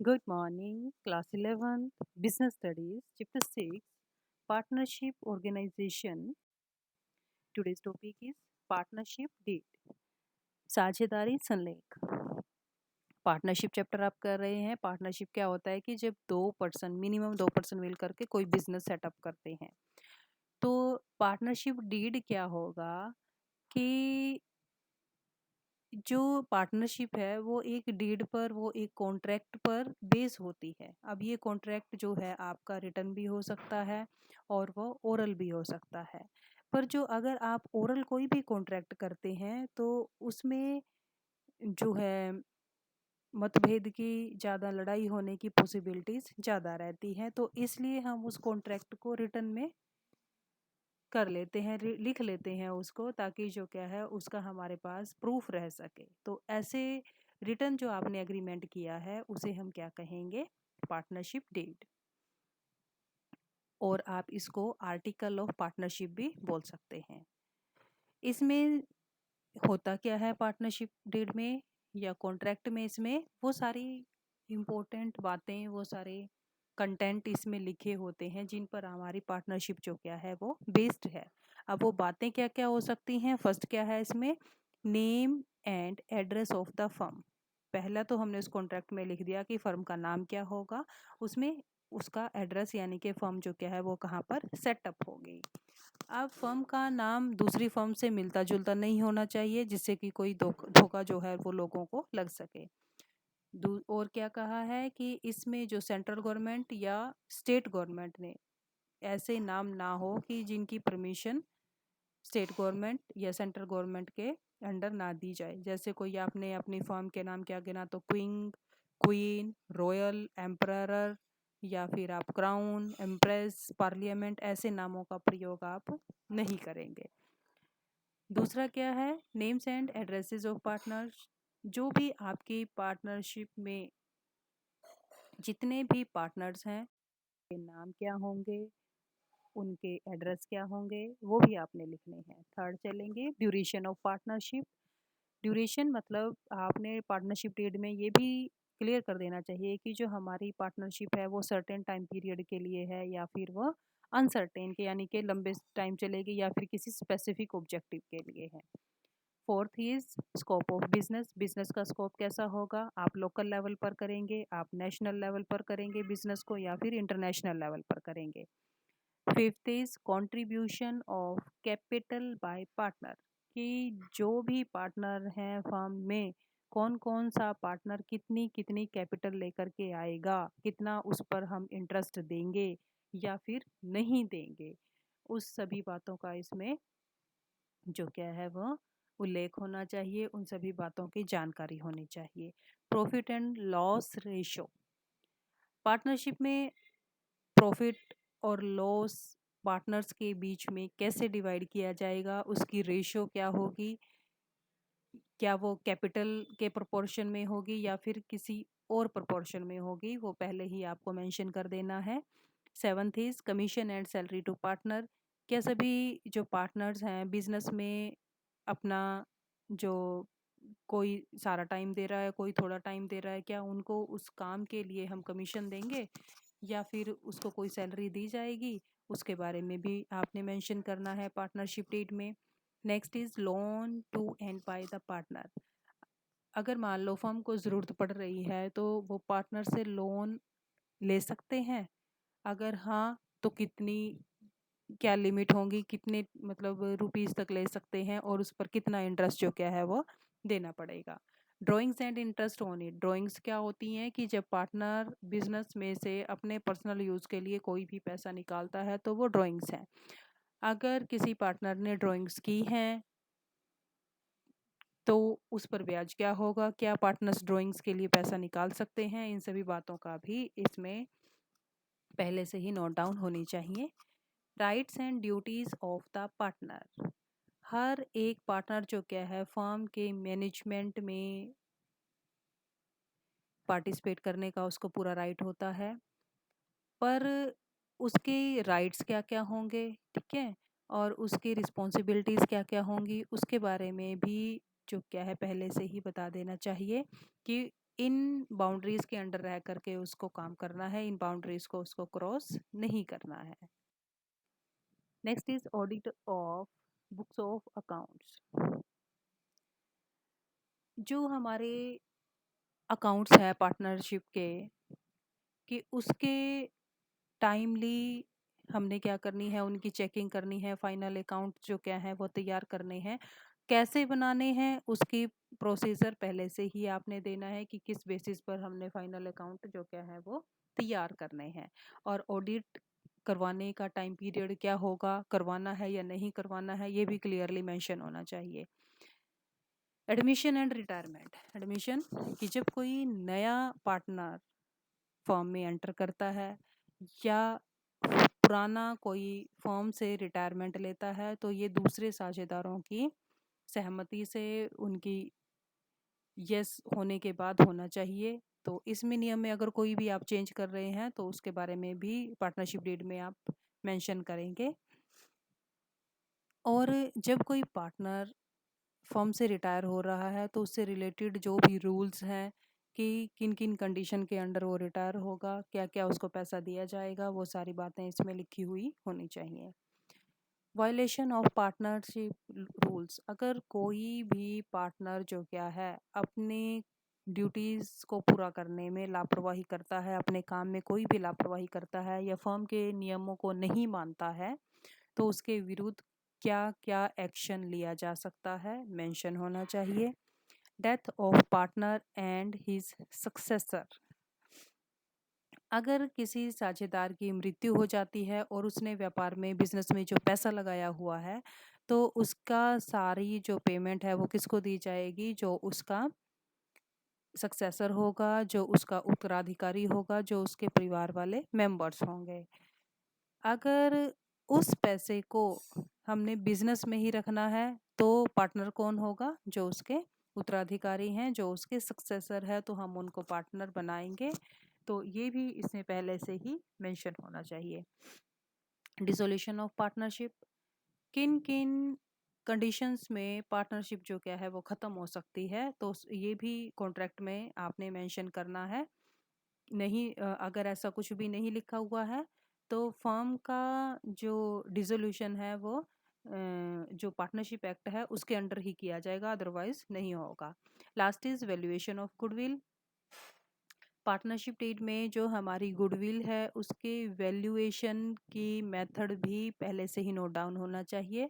Good morning, class 11th, Business Studies, Chapter 6, Partnership Organization. Today's topic is Partnership Deed, साझेदारी संलेख। Partnership chapter आप कर रहे हैं। Partnership क्या होता है कि जब मिनिमम 2 पर्सन मिल करके कोई बिजनेस सेटअप करते हैं। तो पार्टनरशिप डीड क्या होगा कि जो पार्टनरशिप है वो एक डीड पर, वो एक कॉन्ट्रैक्ट पर बेस होती है। अब ये कॉन्ट्रैक्ट जो है आपका रिटर्न भी हो सकता है और वो ओरल भी हो सकता है। पर जो अगर आप ओरल कोई भी कॉन्ट्रैक्ट करते हैं तो उसमें जो है मतभेद की ज़्यादा, लड़ाई होने की पॉसिबिलिटीज़ ज़्यादा रहती हैं। तो इसलिए हम उस कॉन्ट्रैक्ट को रिटर्न में कर लेते हैं, लिख लेते हैं उसको, ताकि जो क्या है उसका हमारे पास प्रूफ रह सके। तो ऐसे रिटर्न जो आपने एग्रीमेंट किया है उसे हम क्या कहेंगे? Partnership deed. और आप इसको आर्टिकल ऑफ पार्टनरशिप भी बोल सकते हैं। इसमें होता क्या है पार्टनरशिप डीड में या कॉन्ट्रैक्ट में? इसमें वो सारी इम्पोर्टेंट बातें, वो सारे कंटेंट इसमें लिखे होते हैं जिन पर हमारी पार्टनरशिप जो क्या है वो बेस्ड है। अब वो बातें क्या क्या हो सकती हैं? फर्स्ट क्या है इसमें? Name and address of the firm. पहला तो हमने उस कॉन्ट्रैक्ट में लिख दिया कि फर्म का नाम क्या होगा, उसमें उसका एड्रेस यानी कि फर्म जो क्या है वो कहाँ पर सेटअप होगी। अब फर्म का नाम दूसरी फर्म से मिलता जुलता नहीं होना चाहिए, जिससे कि कोई धोखा जो है वो लोगों को लग सके। और क्या कहा है कि इसमें जो सेंट्रल गवर्नमेंट या स्टेट गवर्नमेंट ने ऐसे नाम ना हो कि जिनकी परमिशन स्टेट गवर्नमेंट या सेंट्रल गवर्नमेंट के अंडर ना दी जाए। जैसे कोई आपने अपनी फर्म के नाम क्या गिना, तो क्विंग, क्वीन, रॉयल, एम्परर, या फिर आप क्राउन, एम्प्रेस, पार्लियामेंट, ऐसे नामों का प्रयोग आप नहीं करेंगे। दूसरा क्या है? Names and addresses of partners. जो भी आपकी पार्टनरशिप में जितने भी पार्टनर्स हैं, उनके नाम क्या होंगे, उनके एड्रेस क्या होंगे, वो भी आपने लिखने हैं। थर्ड चलेंगे ड्यूरेशन ऑफ पार्टनरशिप। ड्यूरेशन मतलब आपने पार्टनरशिप डीड में ये भी क्लियर कर देना चाहिए कि जो हमारी पार्टनरशिप है वो सर्टेन टाइम पीरियड के लिए है या फिर वो अनसर्टेन के, यानी कि लंबे टाइम चलेगी या फिर किसी स्पेसिफिक ऑब्जेक्टिव के लिए है। Fourth is scope of business. Business का स्कोप कैसा होगा? आप लोकल लेवल पर करेंगे, आप नेशनल लेवल पर करेंगे बिजनेस को, या फिर इंटरनेशनल लेवल पर करेंगे। Fifth is contribution of capital by partner, कि जो भी पार्टनर हैं फर्म में, कौन कौन सा पार्टनर कितनी कितनी कैपिटल लेकर के आएगा, कितना उस पर हम इंटरेस्ट देंगे या फिर नहीं देंगे, उस सभी बातों का इसमें जो क्या है वो उल्लेख होना चाहिए। उन सभी बातों की जानकारी होनी चाहिए। Profit and loss ratio. Partnership में प्रॉफिट और लॉस पार्टनर्स के बीच में कैसे डिवाइड किया जाएगा, उसकी रेशो क्या होगी, क्या वो कैपिटल के प्रोपोर्शन में होगी या फिर किसी और प्रोपोर्शन में होगी, वो पहले ही आपको मेंशन कर देना है। Seventh is commission and salary to partner. क्या सभी जो पार्टनर्स हैं बिजनेस में अपना जो कोई सारा टाइम दे रहा है, कोई थोड़ा टाइम दे रहा है, क्या उनको उस काम के लिए हम कमीशन देंगे या फिर उसको कोई सैलरी दी जाएगी, उसके बारे में भी आपने मेंशन करना है पार्टनरशिप डीड में। Next is loan to and by the partner. अगर मान लो फर्म को ज़रूरत पड़ रही है तो वो पार्टनर से लोन ले सकते हैं। अगर हाँ तो कितनी, क्या लिमिट होंगी, कितने मतलब रुपीस तक ले सकते हैं और उस पर कितना इंटरेस्ट जो क्या है वो देना पड़ेगा। Drawings and interest on it. Drawings क्या होती हैं कि जब पार्टनर बिजनेस में से अपने पर्सनल यूज़ के लिए कोई भी पैसा निकालता है तो वो ड्राइंग्स हैं। अगर किसी पार्टनर ने ड्राइंग्स की हैं तो उस पर ब्याज क्या होगा, क्या पार्टनर्स ड्राइंग्स के लिए पैसा निकाल सकते हैं, इन सभी बातों का भी इसमें पहले से ही नोट डाउन होनी चाहिए। Rights and duties of the partner. हर एक पार्टनर जो क्या है फर्म के मैनेजमेंट में पार्टिसिपेट करने का उसको पूरा राइट होता है, पर उसके राइट्स क्या क्या होंगे, ठीक है, और उसकी रिस्पॉन्सिबिलिटीज़ क्या क्या होंगी, उसके बारे में भी जो क्या है पहले से ही बता देना चाहिए कि इन बाउंड्रीज के अंडर रह करके उसको काम करना है, इन बाउंड्रीज को उसको क्रॉस नहीं करना है। Next is audit of books of accounts. जो हमारे अकाउंट्स है पार्टनरशिप के कि उसके टाइमली हमने क्या करनी है, उनकी चेकिंग करनी है, फाइनल अकाउंट जो क्या है वो तैयार करने हैं। कैसे बनाने हैं उसकी प्रोसीजर पहले से ही आपने देना है कि किस बेसिस पर हमने फाइनल अकाउंट जो क्या है वो तैयार करने हैं। और ऑडिट करवाने का टाइम पीरियड क्या होगा, करवाना है या नहीं करवाना है, ये भी क्लियरली मेंशन होना चाहिए। Admission and retirement. एडमिशन कि जब कोई नया पार्टनर फर्म में एंटर करता है या पुराना कोई फर्म से रिटायरमेंट लेता है, तो ये दूसरे साझेदारों की सहमति से उनकी यस होने के बाद होना चाहिए। तो इसमें नियम में अगर कोई भी आप चेंज कर रहे हैं तो उसके बारे में भी पार्टनरशिप डीड में आप मेंशन करेंगे। और जब कोई पार्टनर फर्म से रिटायर हो रहा है तो उससे रिलेटेड जो भी रूल्स हैं कि किन किन कंडीशन के अंडर वो रिटायर होगा, क्या क्या उसको पैसा दिया जाएगा, वो सारी बातें इसमें लिखी हुई होनी चाहिए। Violation of partnership rules. अगर कोई भी पार्टनर जो क्या है अपनी ड्यूटीज़ को पूरा करने में लापरवाही करता है, अपने काम में कोई भी लापरवाही करता है या फर्म के नियमों को नहीं मानता है, तो उसके विरुद्ध क्या क्या एक्शन लिया जा सकता है मेंशन होना चाहिए। Death of partner and his successor. अगर किसी साझेदार की मृत्यु हो जाती है और उसने व्यापार में बिजनेस में जो पैसा लगाया हुआ है, तो उसका सारी जो पेमेंट है वो किसको दी जाएगी, जो उसका सक्सेसर होगा, जो उसका उत्तराधिकारी होगा, जो उसके परिवार वाले मेंबर्स होंगे। अगर उस पैसे को हमने बिजनेस में ही रखना है तो पार्टनर कौन होगा, जो उसके उत्तराधिकारी हैं, जो उसके सक्सेसर है, तो हम उनको पार्टनर बनाएंगे। तो ये भी इसमें पहले से ही मेंशन होना चाहिए। Dissolution of partnership. किन किन कंडीशंस में पार्टनरशिप जो क्या है वो ख़त्म हो सकती है, तो ये भी कॉन्ट्रैक्ट में आपने मेंशन करना है। नहीं अगर ऐसा कुछ भी नहीं लिखा हुआ है तो फर्म का जो डिसोल्यूशन है वो जो पार्टनरशिप एक्ट है उसके अंडर ही किया जाएगा, अदरवाइज नहीं होगा। Last is valuation of goodwill. Partnership deed में जो हमारी गुडविल है उसके वैल्यूएशन की मेथड भी पहले से ही नोट डाउन होना चाहिए।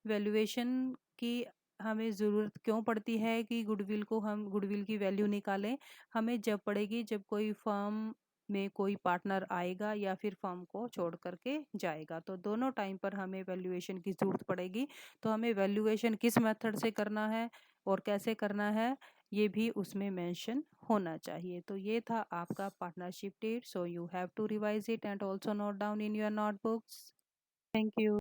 वैल्यूएशन की हमें ज़रूरत क्यों पड़ती है कि गुडविल को हम गुडविल की वैल्यू निकालें, हमें जब पड़ेगी जब कोई फर्म में कोई पार्टनर आएगा या फिर फर्म को छोड़ करके जाएगा, तो दोनों टाइम पर हमें वैल्यूएशन की ज़रूरत पड़ेगी। तो हमें वैल्यूएशन किस मेथड से करना है और कैसे करना है ये भी उसमें मेंशन होना चाहिए। तो ये था आपका partnership date, so you have to revise it and also note down in your notebooks. Thank you.